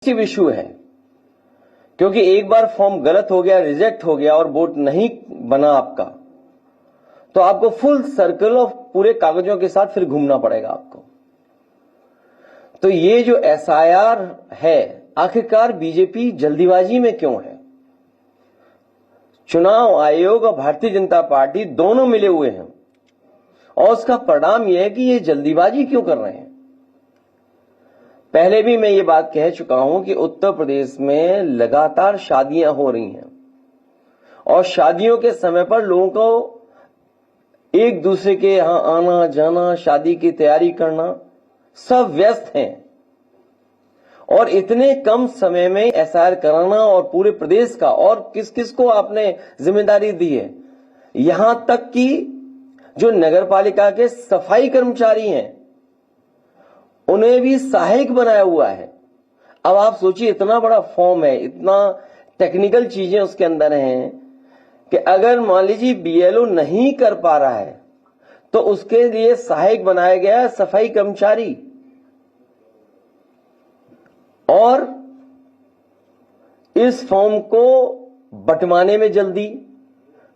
Sensitive issue है, क्योंकि एक बार फॉर्म गलत हो गया, रिजेक्ट हो गया और वोट नहीं बना आपका, तो आपको फुल सर्कल ऑफ पूरे कागजों के साथ फिर घूमना पड़ेगा आपको। तो ये जो एसआईआर है, आखिरकार बीजेपी जल्दीबाजी में क्यों है? चुनाव आयोग और भारतीय जनता पार्टी दोनों मिले हुए हैं और उसका परिणाम यह है कि ये जल्दीबाजी क्यों कर रहे हैं। पहले भी मैं ये बात कह चुका हूं कि उत्तर प्रदेश में लगातार शादियां हो रही हैं और शादियों के समय पर लोगों को एक दूसरे के यहां आना जाना, शादी की तैयारी करना, सब व्यस्त हैं और इतने कम समय में एसआईआर कराना और पूरे प्रदेश का, और किस किस को आपने जिम्मेदारी दी है, यहां तक कि जो नगरपालिका के सफाई कर्मचारी हैं उन्हें भी सहायक बनाया हुआ है। अब आप सोचिए, इतना बड़ा फॉर्म है, इतना टेक्निकल चीजें उसके अंदर हैं कि अगर मान लीजिए बीएलओ नहीं कर पा रहा है तो उसके लिए सहायक बनाया गया है सफाई कर्मचारी। और इस फॉर्म को बंटवाने में जल्दी,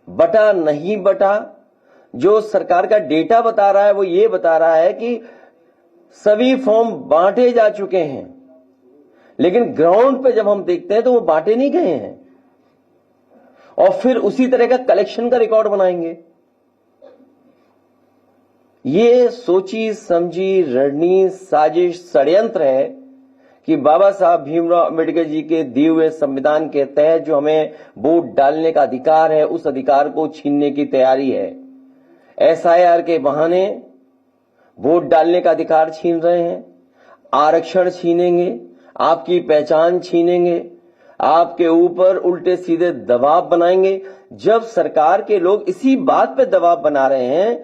बटा नहीं बटा, जो सरकार का डेटा बता रहा है वो ये बता रहा है कि सभी फॉर्म बांटे जा चुके हैं, लेकिन ग्राउंड पे जब हम देखते हैं तो वो बांटे नहीं गए हैं और फिर उसी तरह का कलेक्शन का रिकॉर्ड बनाएंगे। ये सोची समझी रणनीति, साजिश, षड्यंत्र है कि बाबा साहब भीमराव अंबेडकर जी के दिए हुए संविधान के तहत जो हमें वोट डालने का अधिकार है, उस अधिकार को छीनने की तैयारी है। एसआईआर के बहाने वोट डालने का अधिकार छीन रहे हैं, आरक्षण छीनेंगे, आपकी पहचान छीनेंगे, आपके ऊपर उल्टे सीधे दबाव बनाएंगे। जब सरकार के लोग इसी बात पे दबाव बना रहे हैं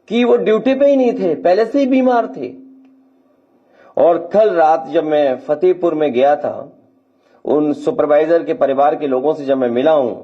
कि वो ड्यूटी पे ही नहीं थे, पहले से ही बीमार थे। और कल रात जब मैं फतेहपुर में गया था, उन सुपरवाइजर के परिवार के लोगों से जब मैं मिला हूं,